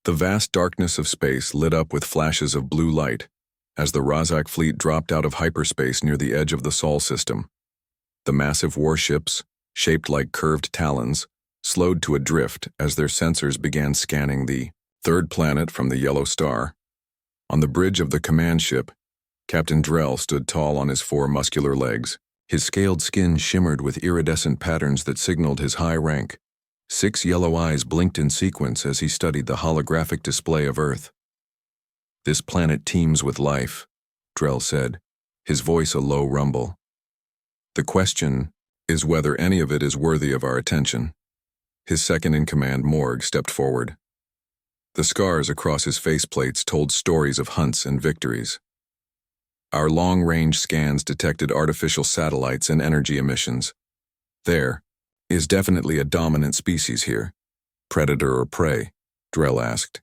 The vast darkness of space lit up with flashes of blue light as the Razak fleet dropped out of hyperspace near the edge of the Sol system. The massive warships, shaped like curved talons, slowed to a drift as their sensors began scanning the third planet from the yellow star. On the bridge of the command ship, Captain Drell stood tall on his four muscular legs. His scaled skin shimmered with iridescent patterns that signaled his high rank. 6 yellow eyes blinked in sequence as he studied the holographic display of Earth. "This planet teems with life," Drell said, his voice a low rumble. "The question is whether any of it is worthy of our attention." His second-in-command, Morg, stepped forward. The scars across his faceplates told stories of hunts and victories. "Our long-range scans detected artificial satellites and energy emissions. There is definitely a dominant species here. Predator or prey?" Drell asked.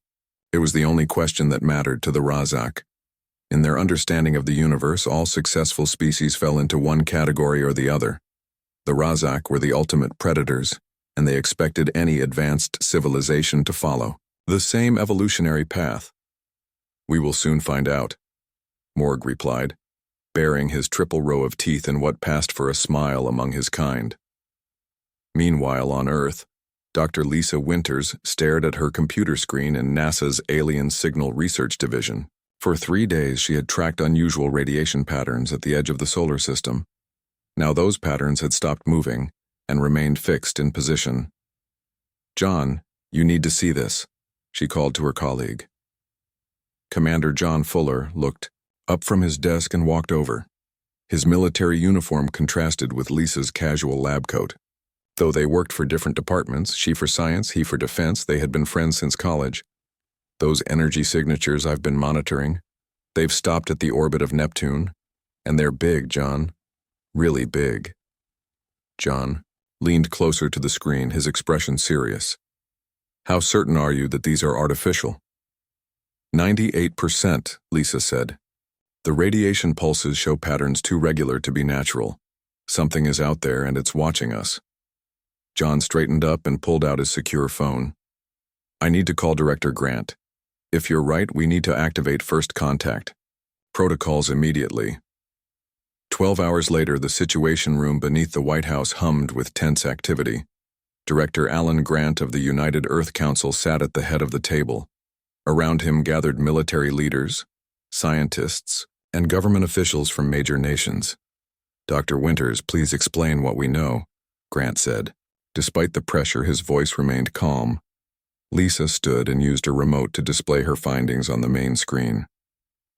It was the only question that mattered to the Razak. In their understanding of the universe, all successful species fell into one category or the other. The Razak were the ultimate predators, and they expected any advanced civilization to follow the same evolutionary path. "We will soon find out," Morg replied, baring his triple row of teeth in what passed for a smile among his kind. Meanwhile, on Earth, Dr. Lisa Winters stared at her computer screen in NASA's Alien Signal Research Division. For 3 days, she had tracked unusual radiation patterns at the edge of the solar system. Now those patterns had stopped moving and remained fixed in position. "John, you need to see this," she called to her colleague. Commander John Fuller looked up from his desk and walked over. His military uniform contrasted with Lisa's casual lab coat. Though they worked for different departments, she for science, he for defense, they had been friends since college. "Those energy signatures I've been monitoring, they've stopped at the orbit of Neptune, and they're big, John. Really big." John leaned closer to the screen, his expression serious. "How certain are you that these are artificial?" 98%, Lisa said. "The radiation pulses show patterns too regular to be natural. Something is out there and it's watching us." John straightened up and pulled out his secure phone. "I need to call Director Grant. If you're right, we need to activate first contact. Protocols immediately." 12 hours later, the Situation Room beneath the White House hummed with tense activity. Director Alan Grant of the United Earth Council sat at the head of the table. Around him gathered military leaders, scientists, and government officials from major nations. "Dr. Winters, please explain what we know," Grant said. Despite the pressure, his voice remained calm. Lisa stood and used a remote to display her findings on the main screen.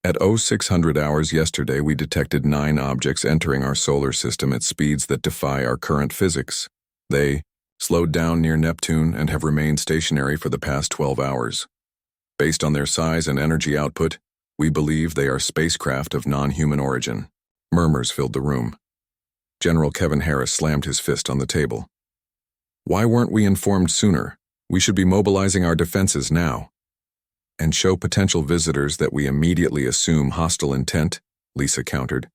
"At 0600 hours yesterday, we detected 9 objects entering our solar system at speeds that defy our current physics. They slowed down near Neptune and have remained stationary for the past 12 hours. Based on their size and energy output, we believe they are spacecraft of non-human origin." Murmurs filled the room. General Kevin Harris slammed his fist on the table. "Why weren't we informed sooner? We should be mobilizing our defenses now." "And show potential visitors that we immediately assume hostile intent," Lisa countered.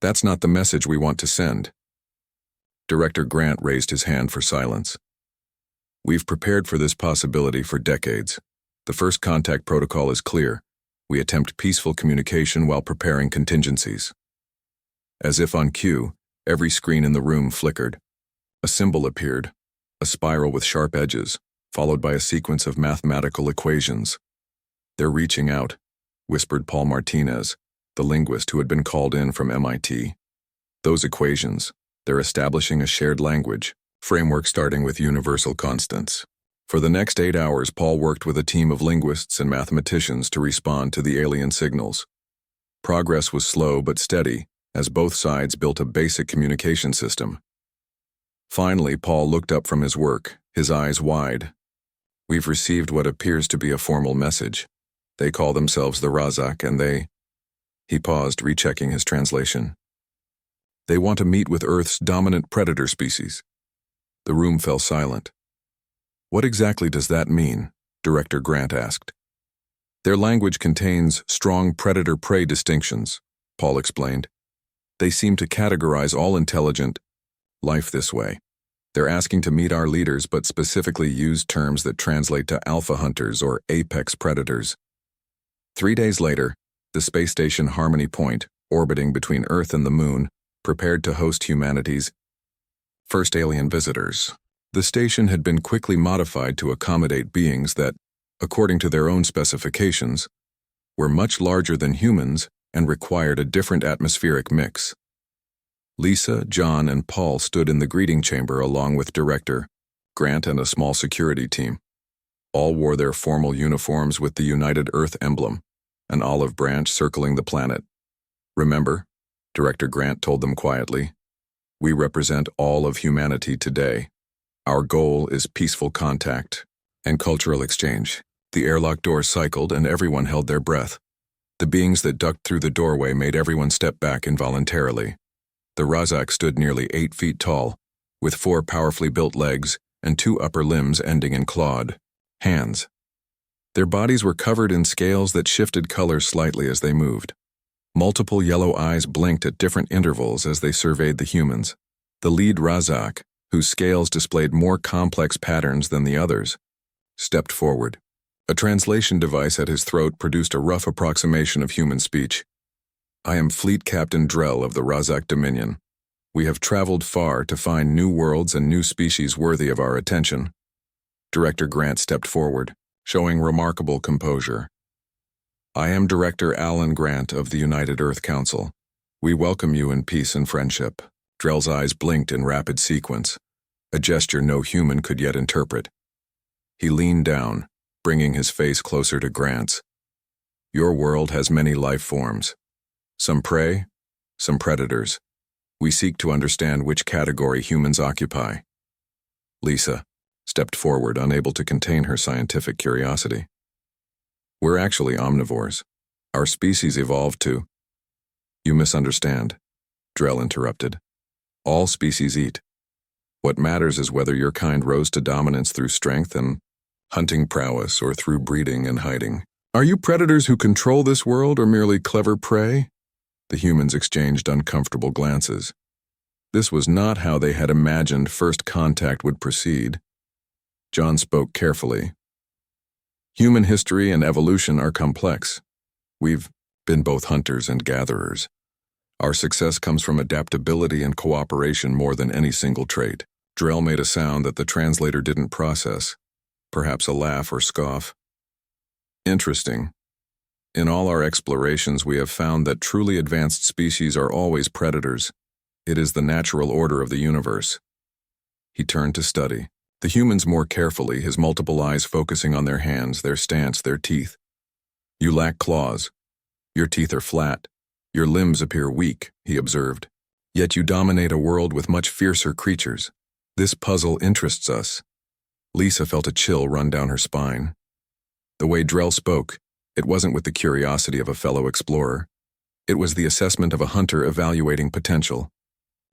"That's not the message we want to send." Director Grant raised his hand for silence. "We've prepared for this possibility for decades. The first contact protocol is clear. We attempt peaceful communication while preparing contingencies." As if on cue, every screen in the room flickered. A symbol appeared, a spiral with sharp edges, followed by a sequence of mathematical equations. "They're reaching out," whispered Paul Martinez, the linguist who had been called in from MIT. "Those equations, they're establishing a shared language, framework starting with universal constants." For the next 8 hours, Paul worked with a team of linguists and mathematicians to respond to the alien signals. Progress was slow but steady, as both sides built a basic communication system. Finally, Paul looked up from his work, his eyes wide. "We've received what appears to be a formal message. They call themselves the Razak, and they—" He paused, rechecking his translation. "They want to meet with Earth's dominant predator species." The room fell silent. "What exactly does that mean?" Director Grant asked. "Their language contains strong predator-prey distinctions," Paul explained. "They seem to categorize all intelligent life this way. They're asking to meet our leaders but specifically use terms that translate to alpha hunters or apex predators. 3 days later, the space station Harmony Point, orbiting between Earth and the Moon, prepared to host humanity's first alien visitors. The station had been quickly modified to accommodate beings that, according to their own specifications, were much larger than humans and required a different atmospheric mix. Lisa, John, and Paul stood in the greeting chamber along with Director Grant and a small security team. All wore their formal uniforms with the United Earth emblem, an olive branch circling the planet. "Remember," Director Grant told them quietly, "we represent all of humanity today. Our goal is peaceful contact and cultural exchange." The airlock doors cycled and everyone held their breath. The beings that ducked through the doorway made everyone step back involuntarily. The Razak stood nearly 8 feet tall, with 4 powerfully built legs and 2 upper limbs ending in clawed hands. Their bodies were covered in scales that shifted color slightly as they moved. Multiple yellow eyes blinked at different intervals as they surveyed the humans. The lead Razak, whose scales displayed more complex patterns than the others, stepped forward. A translation device at his throat produced a rough approximation of human speech. "I am Fleet Captain Drell of the Razak Dominion. We have traveled far to find new worlds and new species worthy of our attention." Director Grant stepped forward, showing remarkable composure. "I am Director Alan Grant of the United Earth Council. We welcome you in peace and friendship." Drell's eyes blinked in rapid sequence, a gesture no human could yet interpret. He leaned down, bringing his face closer to Grant's. "Your world has many life forms. Some prey, some predators. We seek to understand which category humans occupy." Lisa stepped forward, unable to contain her scientific curiosity. "We're actually omnivores. Our species evolved to—" "You misunderstand," Drell interrupted. "All species eat. What matters is whether your kind rose to dominance through strength and hunting prowess or through breeding and hiding. Are you predators who control this world or merely clever prey?" The humans exchanged uncomfortable glances. This was not how they had imagined first contact would proceed. John spoke carefully. "Human history and evolution are complex. We've been both hunters and gatherers. Our success comes from adaptability and cooperation more than any single trait." Drell made a sound that the translator didn't process, perhaps a laugh or scoff. "Interesting. In all our explorations, we have found that truly advanced species are always predators. It is the natural order of the universe." He turned to study the humans more carefully, his multiple eyes focusing on their hands, their stance, their teeth. "You lack claws. Your teeth are flat. Your limbs appear weak," he observed. "Yet you dominate a world with much fiercer creatures. This puzzle interests us." Lisa felt a chill run down her spine. The way Drell spoke, it wasn't with the curiosity of a fellow explorer. It was the assessment of a hunter evaluating potential.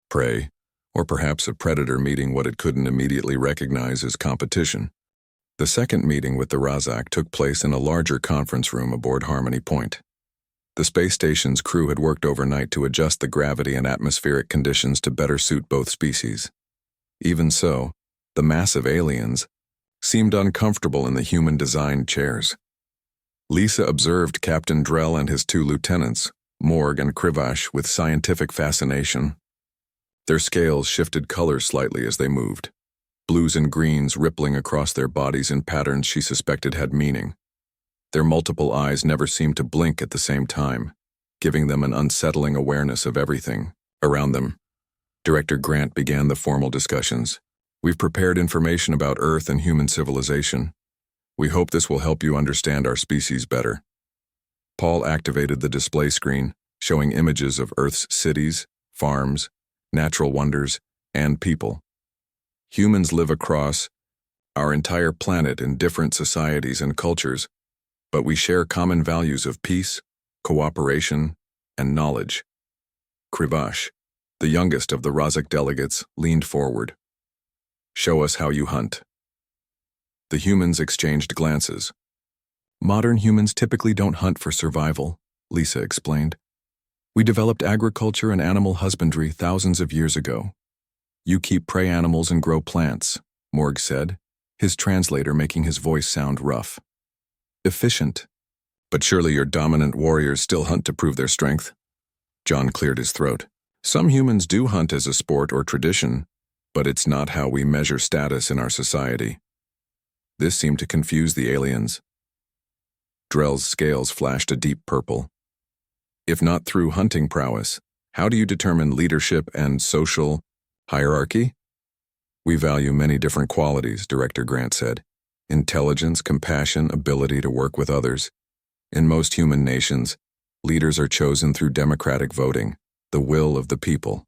Prey, or perhaps a predator meeting what it couldn't immediately recognize as competition. The second meeting with the Razak took place in a larger conference room aboard Harmony Point. The space station's crew had worked overnight to adjust the gravity and atmospheric conditions to better suit both species. Even so, the massive aliens seemed uncomfortable in the human-designed chairs. Lisa observed Captain Drell and his 2 lieutenants, Morg and Krivash, with scientific fascination. Their scales shifted color slightly as they moved, blues and greens rippling across their bodies in patterns she suspected had meaning. Their multiple eyes never seemed to blink at the same time, giving them an unsettling awareness of everything around them. Director Grant began the formal discussions. "We've prepared information about Earth and human civilization. We hope this will help you understand our species better." Paul activated the display screen, showing images of Earth's cities, farms, natural wonders, and people. Humans live across our entire planet in different societies and cultures, but we share common values of peace, cooperation, and knowledge. Krivash, the youngest of the Razak delegates, leaned forward. "Show us how you hunt." The humans exchanged glances. "Modern humans typically don't hunt for survival," Lisa explained. "We developed agriculture and animal husbandry thousands of years ago. You keep prey animals and grow plants, Morg said, his translator making his voice sound rough. Efficient. But surely your dominant warriors still hunt to prove their strength. John cleared his throat. Some humans do hunt as a sport or tradition, but it's not how we measure status in our society. This seemed to confuse the aliens. Drell's scales flashed a deep purple. If not through hunting prowess, how do you determine leadership and social hierarchy? We value many different qualities, Director Grant said. Intelligence, compassion, ability to work with others. In most human nations, leaders are chosen through democratic voting, the will of the people.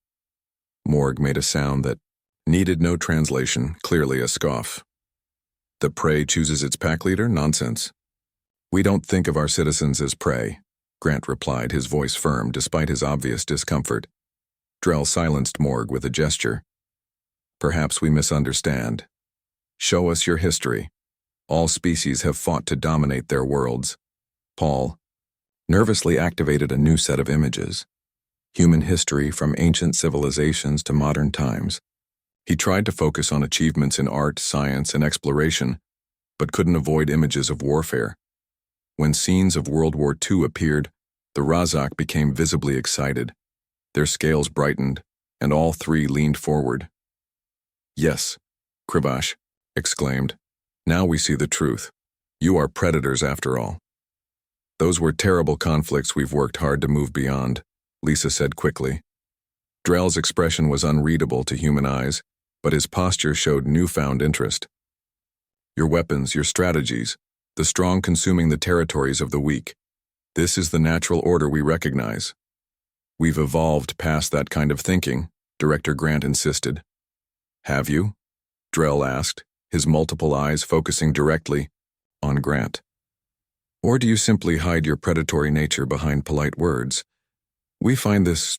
Morg made a sound that needed no translation, clearly a scoff. The prey chooses its pack leader? Nonsense. We don't think of our citizens as prey, Grant replied, his voice firm despite his obvious discomfort. Drell silenced Morg with a gesture. Perhaps we misunderstand. Show us your history. All species have fought to dominate their worlds. Paul nervously activated a new set of images. Human history from ancient civilizations to modern times. He tried to focus on achievements in art, science, and exploration, but couldn't avoid images of warfare. When scenes of World War II appeared, the Razak became visibly excited. Their scales brightened, and all three leaned forward. Yes, Krivash exclaimed. Now we see the truth. You are predators after all. Those were terrible conflicts we've worked hard to move beyond, Lisa said quickly. Drell's expression was unreadable to human eyes, but his posture showed newfound interest. Your weapons, your strategies, the strong consuming the territories of the weak. This is the natural order we recognize. We've evolved past that kind of thinking, Director Grant insisted. Have you? Drell asked, his multiple eyes focusing directly on Grant. Or do you simply hide your predatory nature behind polite words? We find this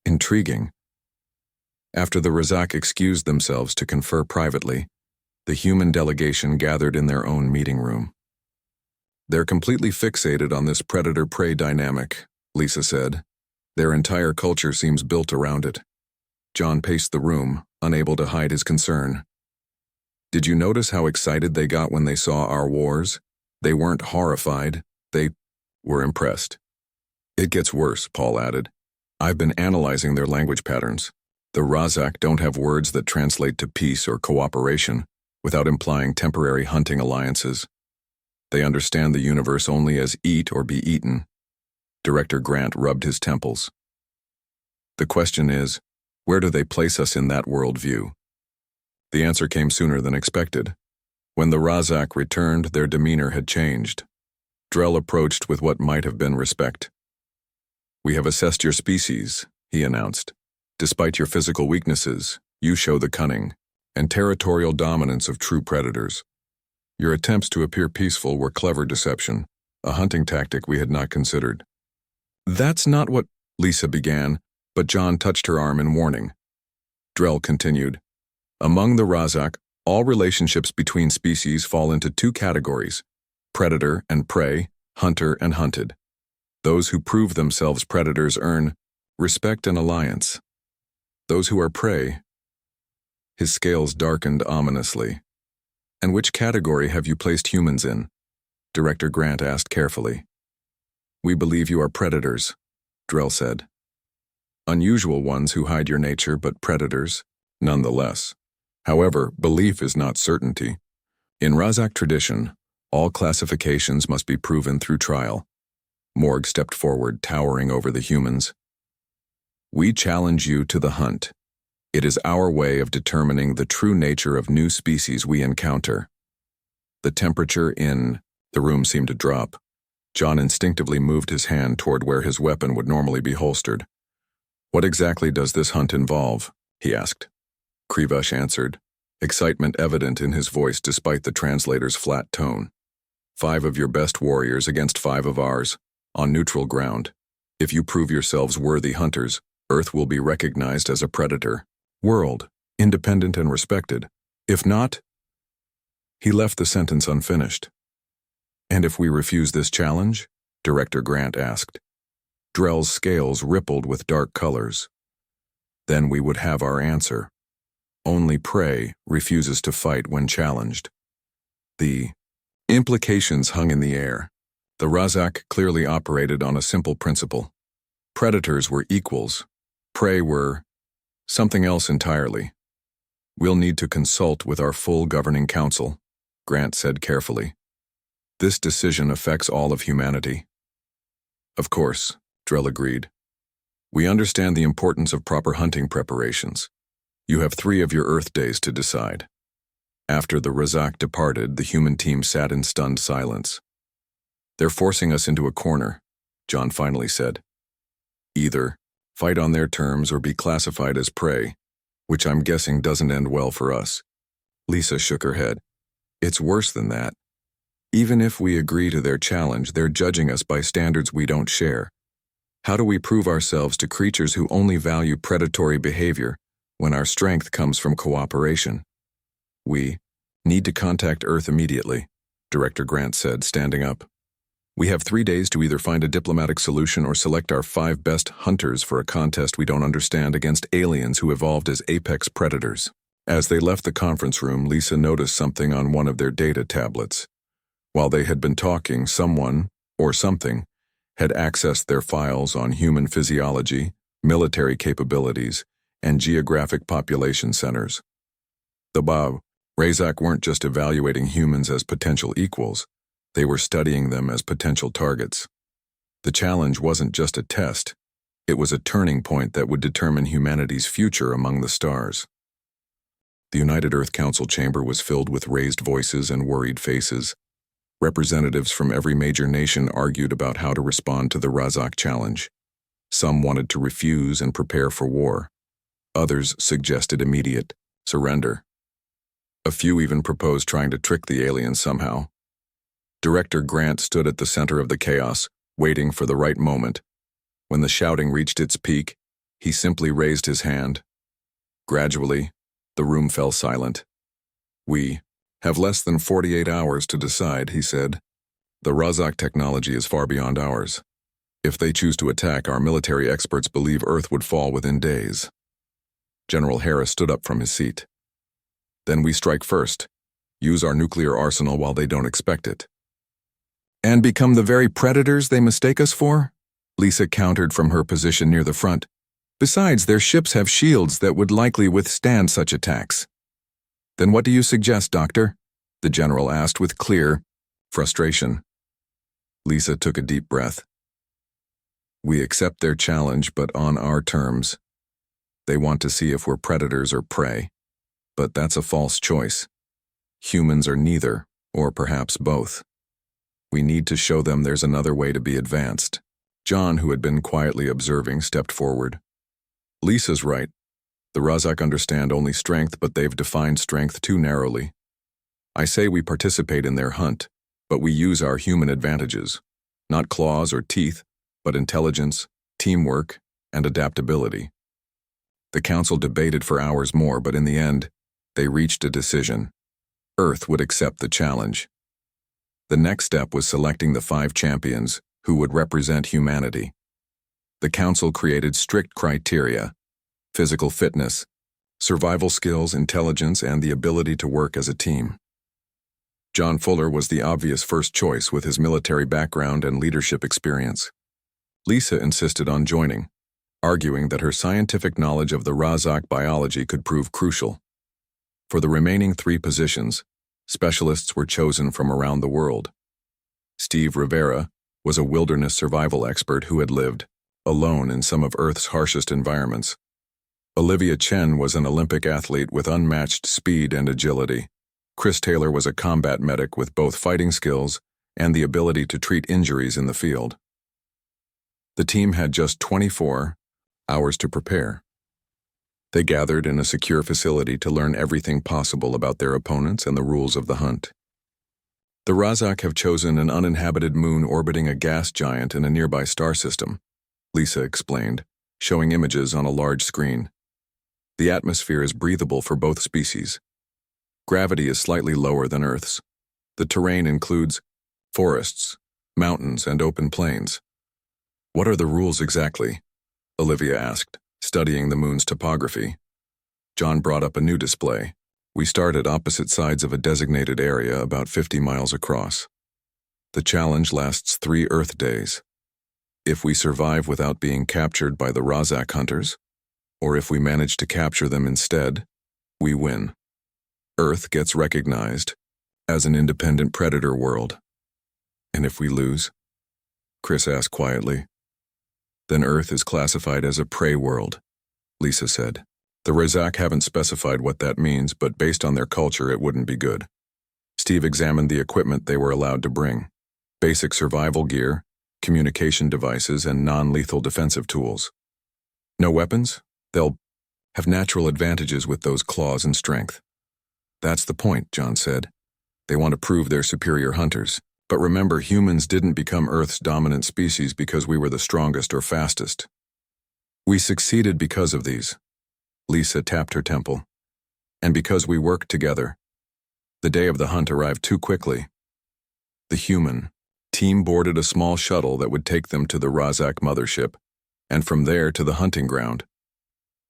intriguing. After the Razak excused themselves to confer privately, the human delegation gathered in their own meeting room. They're completely fixated on this predator-prey dynamic, Lisa said. Their entire culture seems built around it. John paced the room, unable to hide his concern. Did you notice how excited they got when they saw our wars? They weren't horrified, they were impressed. It gets worse, Paul added. I've been analyzing their language patterns. The Razak don't have words that translate to peace or cooperation without implying temporary hunting alliances. They understand the universe only as eat or be eaten. Director Grant rubbed his temples. The question is, where do they place us in that worldview? The answer came sooner than expected. When the Razak returned, their demeanor had changed. Drell approached with what might have been respect. We have assessed your species, he announced. Despite your physical weaknesses, you show the cunning and territorial dominance of true predators. Your attempts to appear peaceful were clever deception, a hunting tactic we had not considered. That's not what Lisa began, but John touched her arm in warning. Drell continued. Among the Razak, all relationships between species fall into two categories: predator and prey, hunter and hunted. Those who prove themselves predators earn respect and alliance. Those who are prey. His scales darkened ominously. And which category have you placed humans in? Director Grant asked carefully. We believe you are predators, Drell said. Unusual ones who hide your nature, but predators, nonetheless. However, belief is not certainty. In Razak tradition, all classifications must be proven through trial. Morg stepped forward, towering over the humans. We challenge you to the hunt. It is our way of determining the true nature of new species we encounter. The temperature in the room seemed to drop. John instinctively moved his hand toward where his weapon would normally be holstered. What exactly does this hunt involve? He asked. Krivash answered, excitement evident in his voice despite the translator's flat tone. 5 of your best warriors against 5 of ours, on neutral ground. If you prove yourselves worthy hunters, Earth will be recognized as a predator. World, independent and respected. If not, he left the sentence unfinished. And if we refuse this challenge? Director Grant asked. Drell's scales rippled with dark colors. Then we would have our answer. only prey, refuses to fight when challenged. The implications hung in the air. The Razak clearly operated on a simple principle. Predators were equals. Prey were something else entirely. We'll need to consult with our full governing council, Grant said carefully. This decision affects all of humanity. Of course, Drell agreed. We understand the importance of proper hunting preparations. You have 3 of your Earth days to decide. After the Razak departed, the human team sat in stunned silence. They're forcing us into a corner, John finally said. Either fight on their terms or be classified as prey, which I'm guessing doesn't end well for us. Lisa shook her head. It's worse than that. Even if we agree to their challenge, they're judging us by standards we don't share. How do we prove ourselves to creatures who only value predatory behavior when our strength comes from cooperation? We need to contact Earth immediately, Director Grant said, standing up. We have 3 days to either find a diplomatic solution or select our 5 best hunters for a contest we don't understand against aliens who evolved as apex predators. As they left the conference room, Lisa noticed something on one of their data tablets. While they had been talking, someone, or something, had accessed their files on human physiology, military capabilities, and geographic population centers. The Razak weren't just evaluating humans as potential equals, they were studying them as potential targets. The challenge wasn't just a test, it was a turning point that would determine humanity's future among the stars. The United Earth Council chamber was filled with raised voices and worried faces. Representatives from every major nation argued about how to respond to the Razak challenge. Some wanted to refuse and prepare for war. Others suggested immediate surrender. A few even proposed trying to trick the aliens somehow. Director Grant stood at the center of the chaos, waiting for the right moment. When the shouting reached its peak, he simply raised his hand. Gradually, the room fell silent. We have less than 48 hours to decide, he said. The Razak technology is far beyond ours. If they choose to attack, our military experts believe Earth would fall within days. General Harris stood up from his seat. Then we strike first, use our nuclear arsenal while they don't expect it. And become the very predators they mistake us for? Lisa countered from her position near the front. Besides, their ships have shields that would likely withstand such attacks. Then what do you suggest, Doctor? The general asked with clear frustration. Lisa took a deep breath. We accept their challenge, but on our terms. They want to see if we're predators or prey. But that's a false choice. Humans are neither, or perhaps both. We need to show them there's another way to be advanced. John, who had been quietly observing, stepped forward. Lisa's right. The Razak understand only strength, but they've defined strength too narrowly. I say we participate in their hunt, but we use our human advantages. Not claws or teeth, but intelligence, teamwork, and adaptability. The council debated for hours more, but in the end, they reached a decision. Earth would accept the challenge. The next step was selecting the 5 champions who would represent humanity. The council created strict criteria: physical fitness, survival skills, intelligence, and the ability to work as a team. John Fuller was the obvious first choice with his military background and leadership experience. Lisa insisted on joining, arguing that her scientific knowledge of the Razak biology could prove crucial. For the remaining 3 positions, specialists were chosen from around the world. Steve Rivera was a wilderness survival expert who had lived alone in some of Earth's harshest environments. Olivia Chen was an Olympic athlete with unmatched speed and agility. Chris Taylor was a combat medic with both fighting skills and the ability to treat injuries in the field. The team had just 24 hours to prepare. They gathered in a secure facility to learn everything possible about their opponents and the rules of the hunt. The Razak have chosen an uninhabited moon orbiting a gas giant in a nearby star system, Lisa explained, showing images on a large screen. The atmosphere is breathable for both species. Gravity is slightly lower than Earth's. The terrain includes forests, mountains, and open plains. What are the rules exactly? Olivia asked, studying the moon's topography. John brought up a new display. We start at opposite sides of a designated area about 50 miles across. The challenge lasts 3 Earth days. If we survive without being captured by the Razak hunters, or if we manage to capture them instead, we win. Earth gets recognized as an independent predator world. And if we lose? Chris asked quietly. Then Earth is classified as a prey world, Lisa said. The Razak haven't specified what that means, but based on their culture, it wouldn't be good. Steve examined the equipment they were allowed to bring. Basic survival gear, communication devices, and non-lethal defensive tools. No weapons? They'll have natural advantages with those claws and strength. That's the point, John said. They want to prove they're superior hunters. But remember, humans didn't become Earth's dominant species because we were the strongest or fastest. We succeeded because of these. Lisa tapped her temple. And because we worked together. The day of the hunt arrived too quickly. The human team boarded a small shuttle that would take them to the Razak mothership, and from there to the hunting ground.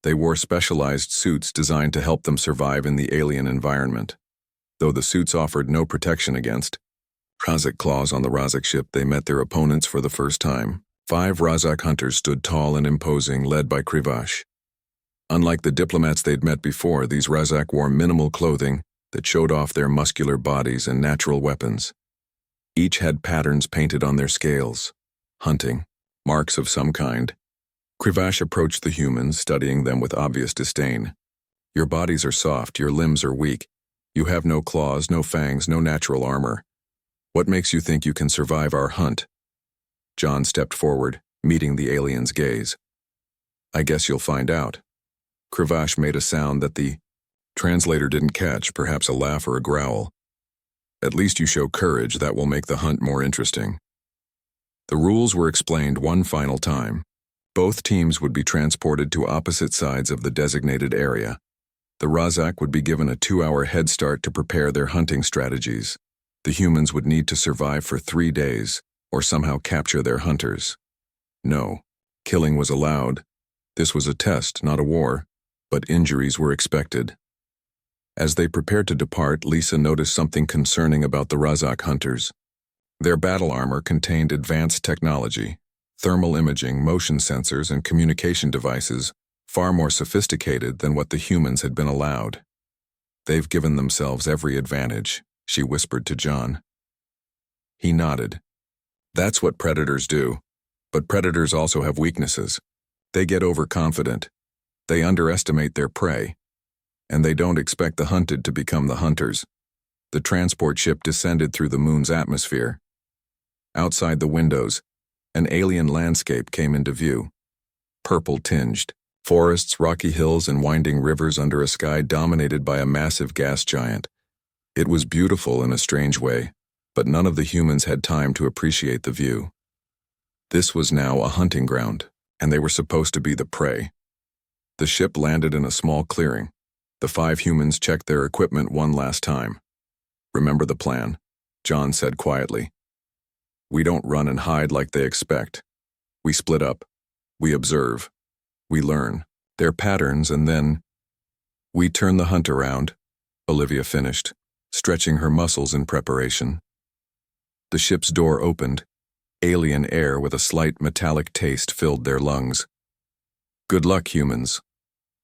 They wore specialized suits designed to help them survive in the alien environment. Though the suits offered no protection against Razak claws on the Razak ship, they met their opponents for the first time. 5 Razak hunters stood tall and imposing, led by Krivash. Unlike the diplomats they'd met before, these Razak wore minimal clothing that showed off their muscular bodies and natural weapons. Each had patterns painted on their scales. Hunting, marks of some kind. Krivash approached the humans, studying them with obvious disdain. Your bodies are soft, your limbs are weak. You have no claws, no fangs, no natural armor. What makes you think you can survive our hunt? John stepped forward, meeting the alien's gaze. I guess you'll find out. Krivash made a sound that the translator didn't catch, perhaps a laugh or a growl. At least you show courage, that will make the hunt more interesting. The rules were explained one final time. Both teams would be transported to opposite sides of the designated area. The Razak would be given a 2-hour head start to prepare their hunting strategies. The humans would need to survive for 3 days, or somehow capture their hunters. No, killing was allowed. This was a test, not a war, but injuries were expected. As they prepared to depart, Lisa noticed something concerning about the Razak hunters. Their battle armor contained advanced technology, thermal imaging, motion sensors, and communication devices far more sophisticated than what the humans had been allowed. They've given themselves every advantage, she whispered to John. He nodded. That's what predators do. But predators also have weaknesses. They get overconfident. They underestimate their prey. And they don't expect the hunted to become the hunters. The transport ship descended through the moon's atmosphere. Outside the windows, an alien landscape came into view. Purple-tinged, forests, rocky hills, and winding rivers under a sky dominated by a massive gas giant. It was beautiful in a strange way, but none of the humans had time to appreciate the view. This was now a hunting ground, and they were supposed to be the prey. The ship landed in a small clearing. The 5 humans checked their equipment one last time. Remember the plan, John said quietly. We don't run and hide like they expect. We split up. We observe. We learn their patterns, and then we turn the hunt around, Olivia finished, stretching her muscles in preparation. The ship's door opened. Alien air with a slight metallic taste filled their lungs. Good luck, humans,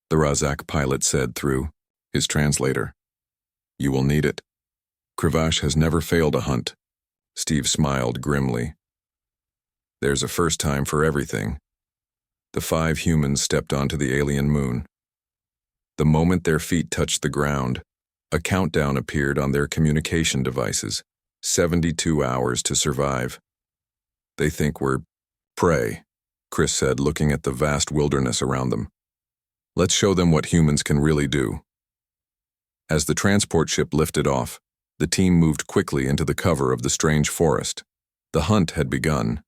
the Razak pilot said through his translator. You will need it. Krivash has never failed a hunt. Steve smiled grimly. There's a first time for everything. The 5 humans stepped onto the alien moon. The moment their feet touched the ground, a countdown appeared on their communication devices. 72 hours to survive. They think we're prey, Chris said, looking at the vast wilderness around them. Let's show them what humans can really do. As the transport ship lifted off, the team moved quickly into the cover of the strange forest. The hunt had begun,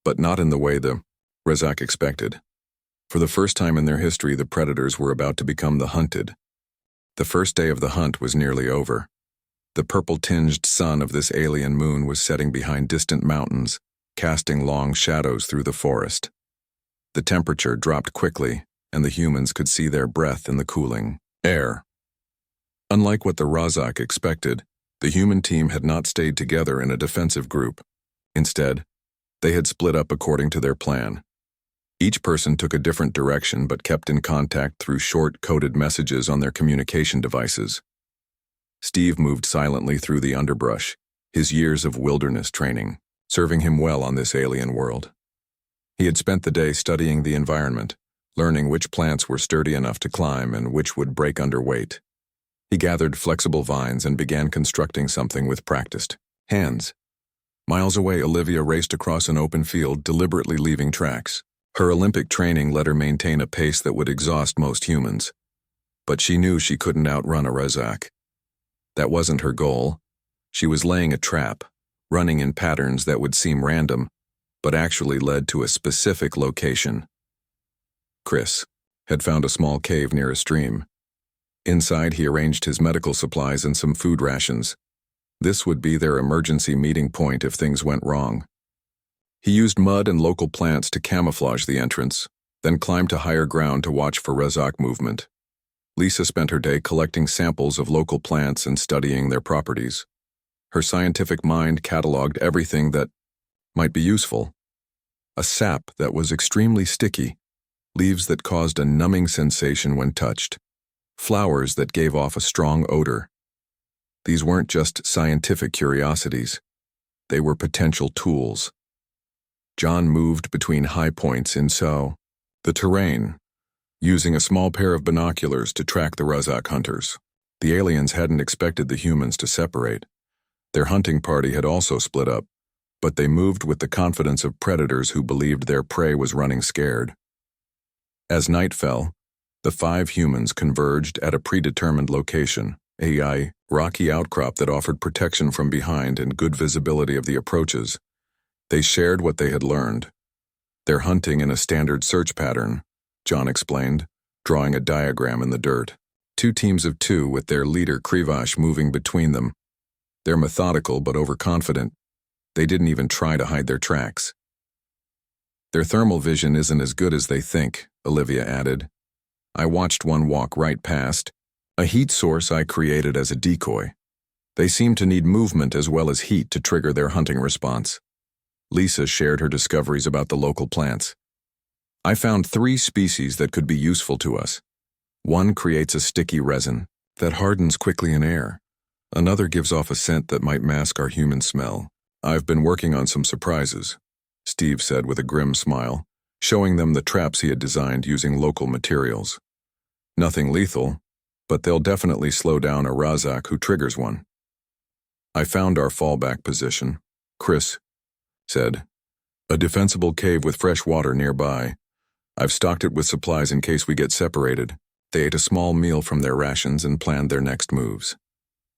but not in the way the Razak expected. For the first time in their history, the predators were about to become the hunted. The first day of the hunt was nearly over. The purple-tinged sun of this alien moon was setting behind distant mountains, casting long shadows through the forest. The temperature dropped quickly, and the humans could see their breath in the cooling Air. Unlike what the Razak expected, the human team had not stayed together in a defensive group. Instead, they had split up according to their plan. Each person took a different direction but kept in contact through short, coded messages on their communication devices. Steve moved silently through the underbrush, his years of wilderness training serving him well on this alien world. He had spent the day studying the environment, learning which plants were sturdy enough to climb and which would break under weight. He gathered flexible vines and began constructing something with practiced hands. Miles away, Olivia raced across an open field, deliberately leaving tracks. Her Olympic training let her maintain a pace that would exhaust most humans. But she knew she couldn't outrun a Razak. That wasn't her goal. She was laying a trap, running in patterns that would seem random, but actually led to a specific location. Chris had found a small cave near a stream. Inside, he arranged his medical supplies and some food rations. This would be their emergency meeting point if things went wrong. He used mud and local plants to camouflage the entrance, then climbed to higher ground to watch for Razak movement. Lisa spent her day collecting samples of local plants and studying their properties. Her scientific mind cataloged everything that might be useful. A sap that was extremely sticky, leaves that caused a numbing sensation when touched, flowers that gave off a strong odor. These weren't just scientific curiosities. They were potential tools. John moved between high points in the terrain, using a small pair of binoculars to track the Razak hunters. The aliens hadn't expected the humans to separate. Their hunting party had also split up, but they moved with the confidence of predators who believed their prey was running scared. As night fell, the 5 humans converged at a predetermined location, a rocky outcrop that offered protection from behind and good visibility of the approaches. They shared what they had learned. They're hunting in a standard search pattern, John explained, drawing a diagram in the dirt. 2 teams of 2 with their leader Krivash moving between them. They're methodical but overconfident. They didn't even try to hide their tracks. Their thermal vision isn't as good as they think, Olivia added. I watched one walk right past, a heat source I created as a decoy. They seem to need movement as well as heat to trigger their hunting response. Lisa shared her discoveries about the local plants. I found 3 species that could be useful to us. One creates a sticky resin that hardens quickly in air. Another gives off a scent that might mask our human smell. I've been working on some surprises, Steve said with a grim smile, showing them the traps he had designed using local materials. Nothing lethal, but they'll definitely slow down a Razak who triggers one. I found our fallback position, Chris said. A defensible cave with fresh water nearby. I've stocked it with supplies in case we get separated. They ate a small meal from their rations and planned their next moves.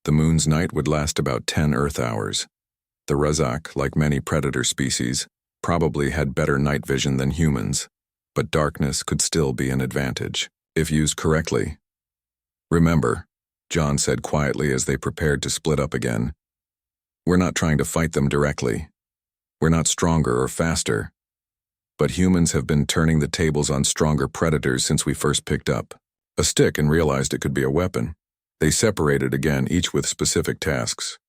The moon's night would last about 10 Earth hours. The Razak, like many predator species, probably had better night vision than humans, but darkness could still be an advantage, if used correctly. Remember, John said quietly as they prepared to split up again, we're not trying to fight them directly. We're not stronger or faster. But humans have been turning the tables on stronger predators since we first picked up a stick and realized it could be a weapon. They separated again, each with specific tasks.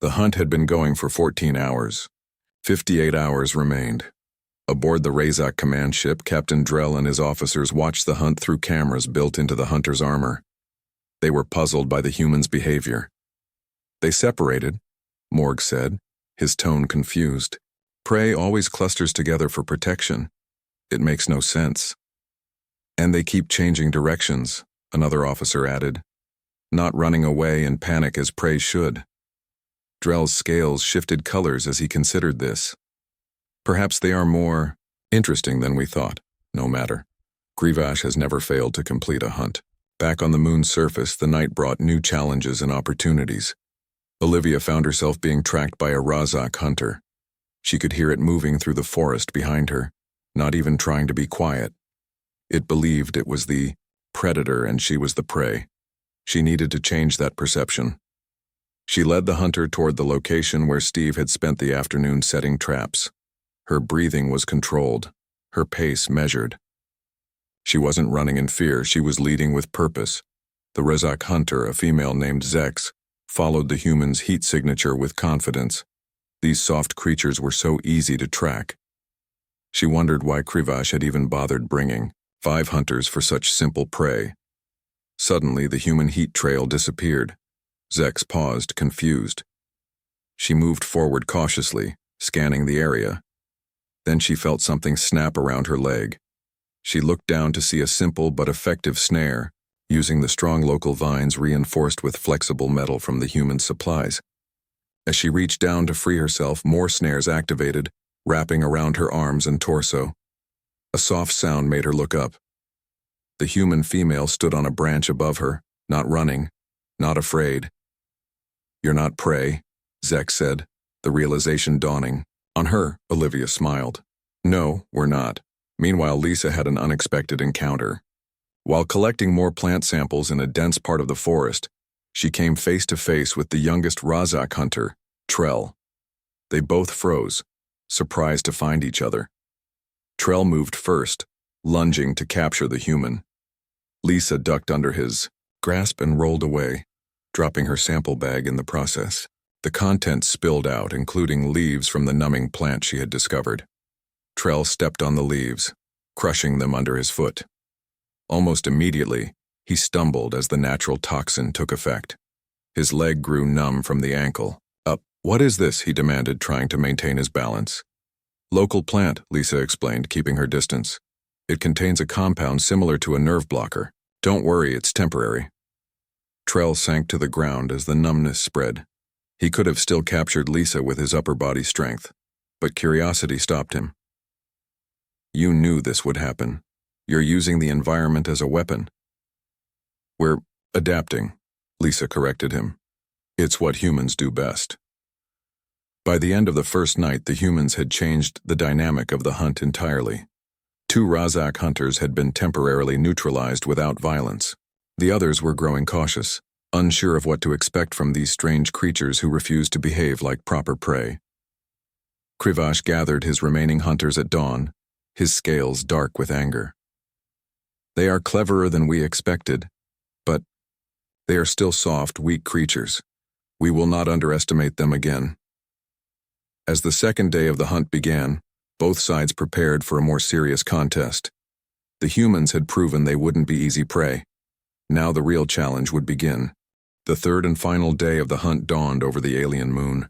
The hunt had been going for 14 hours. 58 hours remained. Aboard the Razak command ship, Captain Drell and his officers watched the hunt through cameras built into the hunter's armor. They were puzzled by the humans' behavior. They separated, Morg said, his tone confused. Prey always clusters together for protection. It makes no sense. And they keep changing directions, another officer added, not running away in panic as prey should. Drell's scales shifted colors as he considered this. Perhaps they are more interesting than we thought. No matter. Krivash has never failed to complete a hunt. Back on the moon's surface, the night brought new challenges and opportunities. Olivia found herself being tracked by a Razak hunter. She could hear it moving through the forest behind her, not even trying to be quiet. It believed it was the predator and she was the prey. She needed to change that perception. She led the hunter toward the location where Steve had spent the afternoon setting traps. Her breathing was controlled, her pace measured. She wasn't running in fear, she was leading with purpose. The Razak hunter, a female named Zex, followed the human's heat signature with confidence. These soft creatures were so easy to track. She wondered why Krivash had even bothered bringing 5 hunters for such simple prey. Suddenly, the human heat trail disappeared. Zex paused, confused. She moved forward cautiously, scanning the area. Then she felt something snap around her leg. She looked down to see a simple but effective snare, using the strong local vines reinforced with flexible metal from the human supplies. As she reached down to free herself, more snares activated, wrapping around her arms and torso. A soft sound made her look up. The human female stood on a branch above her, not running, not afraid. "You're not prey," Zex said, the realization dawning. On her, Olivia smiled. "No, we're not." Meanwhile, Lisa had an unexpected encounter. While collecting more plant samples in a dense part of the forest, she came face to face with the youngest Razak hunter, Trell. They both froze, surprised to find each other. Trell moved first, lunging to capture the human. Lisa ducked under his grasp and rolled away, dropping her sample bag in the process. The contents spilled out, including leaves from the numbing plant she had discovered. Trell stepped on the leaves, crushing them under his foot. Almost immediately, he stumbled as the natural toxin took effect. His leg grew numb from the ankle. "Up, what is this?" he demanded, trying to maintain his balance. "Local plant," Lisa explained, keeping her distance. "It contains a compound similar to a nerve blocker. Don't worry, it's temporary." Trell sank to the ground as the numbness spread. He could have still captured Lisa with his upper body strength, but curiosity stopped him. "You knew this would happen. You're using the environment as a weapon." "We're adapting," Lisa corrected him. "It's what humans do best." By the end of the first night, the humans had changed the dynamic of the hunt entirely. 2 Razak hunters had been temporarily neutralized without violence. The others were growing cautious, unsure of what to expect from these strange creatures who refused to behave like proper prey. Krivash gathered his remaining hunters at dawn, his scales dark with anger. "They are cleverer than we expected, but they are still soft, weak creatures. We will not underestimate them again." As the second day of the hunt began, both sides prepared for a more serious contest. The humans had proven they wouldn't be easy prey. Now the real challenge would begin. The third and final day of the hunt dawned over the alien moon.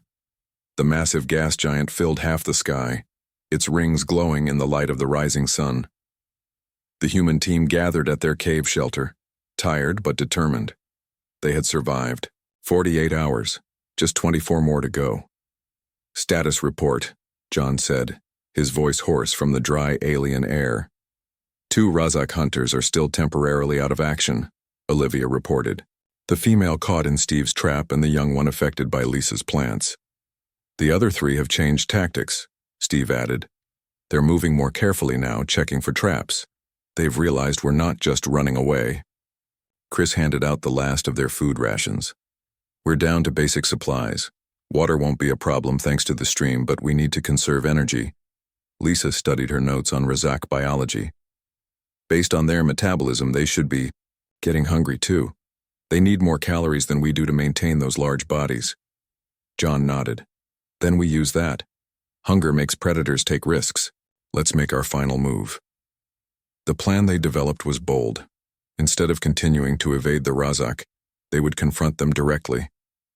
The massive gas giant filled half the sky, its rings glowing in the light of the rising sun. The human team gathered at their cave shelter, tired but determined. They had survived. 48 hours, just 24 more to go. "Status report," John said, his voice hoarse from the dry alien air. 2 Razak hunters are still temporarily out of action, Olivia reported. The female caught in Steve's trap and the young one affected by Lisa's plants. "The other 3 have changed tactics," Steve added. "They're moving more carefully now, checking for traps. They've realized we're not just running away." Chris handed out the last of their food rations. "We're down to basic supplies. Water won't be a problem thanks to the stream, but we need to conserve energy." Lisa studied her notes on Razak biology. "Based on their metabolism, they should be getting hungry too. They need more calories than we do to maintain those large bodies." John nodded. "Then we use that. Hunger makes predators take risks. Let's make our final move." The plan they developed was bold. Instead of continuing to evade the Razak, they would confront them directly,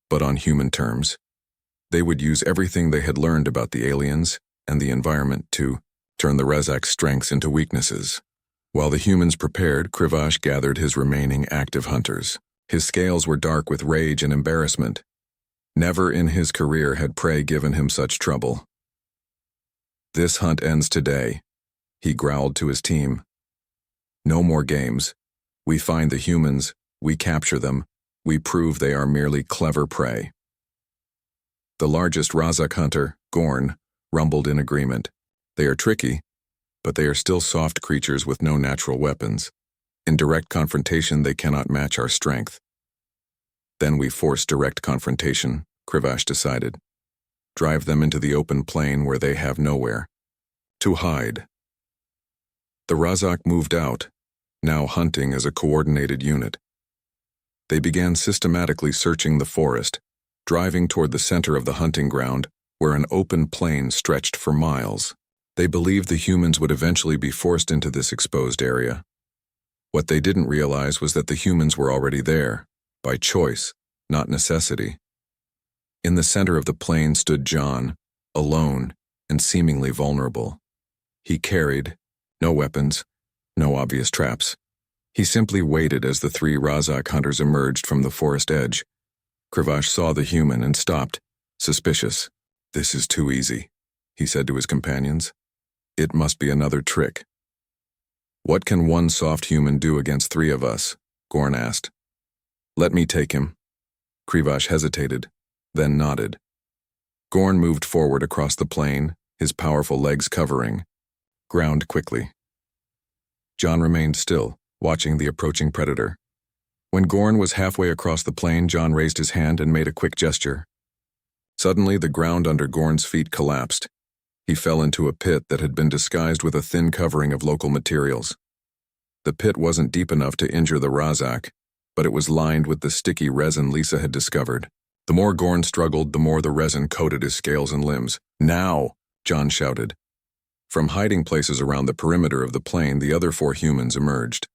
but on human terms. They would use everything they had learned about the aliens and the environment to turn the Razak's strengths into weaknesses. While the humans prepared, Krivash gathered his remaining active hunters. His scales were dark with rage and embarrassment. Never in his career had prey given him such trouble. "This hunt ends today," he growled to his team. "No more games. We find the humans, we capture them, we prove they are merely clever prey." The largest Razak hunter, Gorn, rumbled in agreement. "They are tricky, but they are still soft creatures with no natural weapons. In direct confrontation, they cannot match our strength." "Then we force direct confrontation," Krivash decided. "Drive them into the open plain where they have nowhere to hide." The Razak moved out, now hunting as a coordinated unit. They began systematically searching the forest, driving toward the center of the hunting ground, where an open plain stretched for miles. They believed the humans would eventually be forced into this exposed area. What they didn't realize was that the humans were already there, by choice, not necessity. In the center of the plain stood John, alone and seemingly vulnerable. He carried no weapons, no obvious traps. He simply waited as the three Razak hunters emerged from the forest edge. Krivash saw the human and stopped, suspicious. "This is too easy," he said to his companions. "It must be another trick." "What can one soft human do against three of us?" Gorn asked. "Let me take him." Krivash hesitated, then nodded. Gorn moved forward across the plain, his powerful legs covering ground quickly. John remained still, watching the approaching predator. When Gorn was halfway across the plain, John raised his hand and made a quick gesture. Suddenly, the ground under Gorn's feet collapsed. He fell into a pit that had been disguised with a thin covering of local materials. The pit wasn't deep enough to injure the Razak, but it was lined with the sticky resin Lisa had discovered. The more Gorn struggled, the more the resin coated his scales and limbs. "Now!" John shouted. From hiding places around the perimeter of the plain, the other four humans emerged.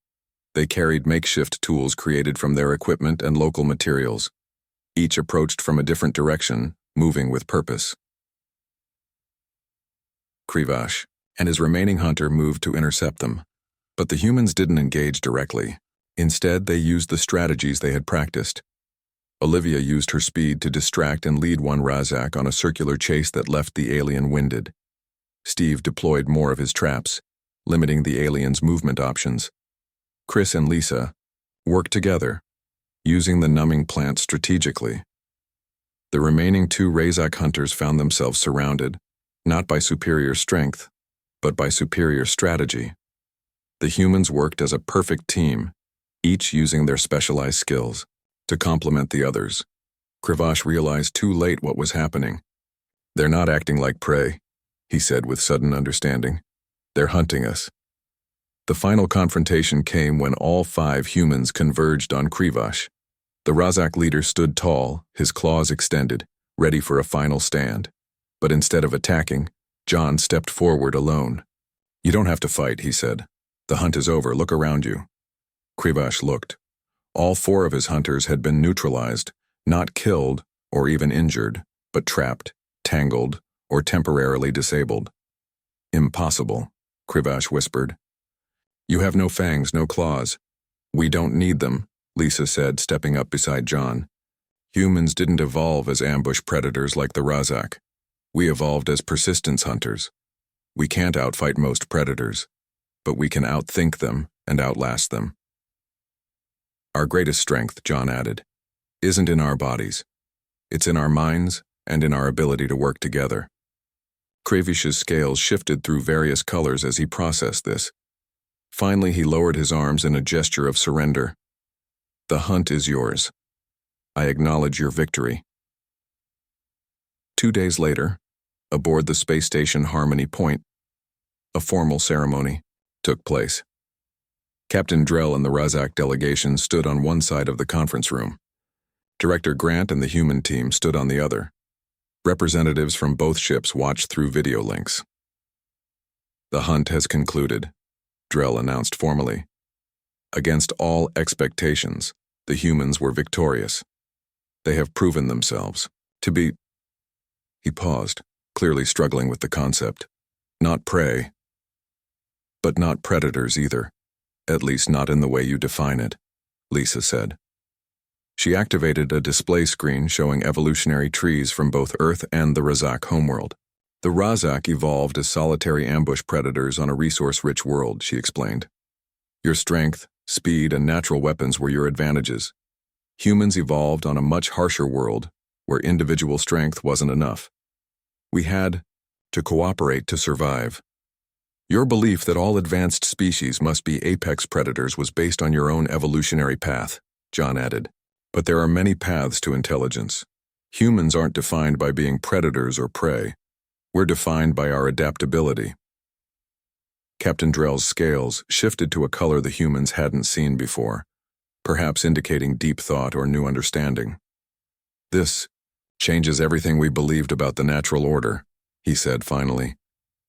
They carried makeshift tools created from their equipment and local materials. Each approached from a different direction, moving with purpose. Krivash and his remaining hunter moved to intercept them, but the humans didn't engage directly. Instead, they used the strategies they had practiced. Olivia used her speed to distract and lead one Razak on a circular chase that left the alien winded. Steve deployed more of his traps, limiting the alien's movement options. Chris and Lisa worked together, using the numbing plant strategically. The remaining two Razak hunters found themselves surrounded, not by superior strength, but by superior strategy. The humans worked as a perfect team, each using their specialized skills to complement the others. Krivash realized too late what was happening. "They're not acting like prey," he said with sudden understanding. "They're hunting us." The final confrontation came when all five humans converged on Krivash. The Razak leader stood tall, his claws extended, ready for a final stand. But instead of attacking, John stepped forward alone. "You don't have to fight," he said. "The hunt is over. Look around you." Krivash looked. All four of his hunters had been neutralized, not killed or even injured, but trapped, tangled, or temporarily disabled. "Impossible," Krivash whispered. "You have no fangs, no claws." "We don't need them," Lisa said, stepping up beside John. "Humans didn't evolve as ambush predators like the Razak. We evolved as persistence hunters. We can't outfight most predators, but we can outthink them and outlast them." "Our greatest strength," John added, "isn't in our bodies. It's in our minds and in our ability to work together." Kravish's scales shifted through various colors as he processed this. Finally, he lowered his arms in a gesture of surrender. "The hunt is yours. I acknowledge your victory." 2 days later, aboard the space station Harmony Point, a formal ceremony took place. Captain Drell and the Razak delegation stood on one side of the conference room. Director Grant and the human team stood on the other. Representatives from both ships watched through video links. "The hunt has concluded," Drell announced formally. "Against all expectations, the humans were victorious. They have proven themselves to be—" He paused, clearly struggling with the concept. "Not prey, but not predators either. At least not in the way you define it," Lisa said. She activated a display screen showing evolutionary trees from both Earth and the Razak homeworld. "The Razak evolved as solitary ambush predators on a resource-rich world," she explained. "Your strength, speed, and natural weapons were your advantages. Humans evolved on a much harsher world where individual strength wasn't enough. We had to cooperate to survive. Your belief that all advanced species must be apex predators was based on your own evolutionary path," John added. "But there are many paths to intelligence. Humans aren't defined by being predators or prey. We're defined by our adaptability." Captain Drell's scales shifted to a color the humans hadn't seen before. perhaps indicating deep thought or new understanding. This changes everything we believed about the natural order, he said finally.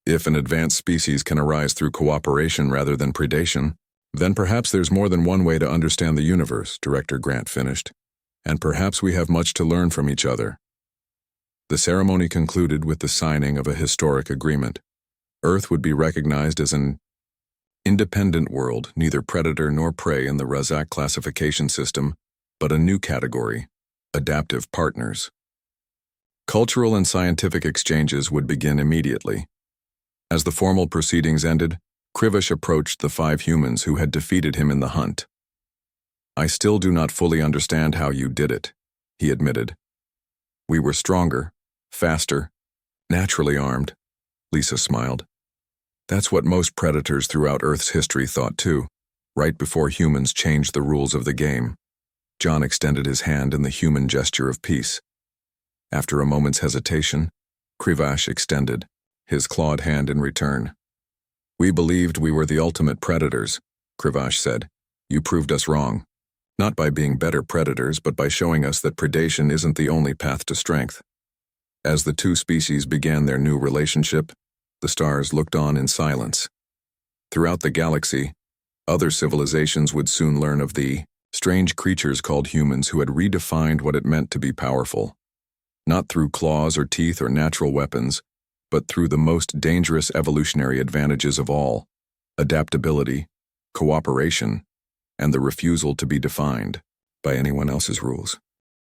If an advanced species can arise through cooperation rather than predation, then perhaps there's more than one way to understand the universe, Director Grant finished. And perhaps we have much to learn from each other. The ceremony concluded with the signing of a historic agreement. Earth would be recognized as an independent world, neither predator nor prey in the Razak classification system, but a new category, adaptive partners. Cultural and scientific exchanges would begin immediately. As the formal proceedings ended, Krivish approached the 5 humans who had defeated him in the hunt. I still do not fully understand how you did it, he admitted. We were stronger, faster, naturally armed, Lisa smiled. That's what most predators throughout Earth's history thought too, right before humans changed the rules of the game. John extended his hand in the human gesture of peace. After a moment's hesitation, Krivash extended his clawed hand in return. We believed we were the ultimate predators, Krivash said. You proved us wrong. Not by being better predators, but by showing us that predation isn't the only path to strength. As the 2 species began their new relationship, the stars looked on in silence. Throughout the galaxy, other civilizations would soon learn of the strange creatures called humans who had redefined what it meant to be powerful. Not through claws or teeth or natural weapons, but through the most dangerous evolutionary advantages of all, adaptability, cooperation, and the refusal to be defined by anyone else's rules.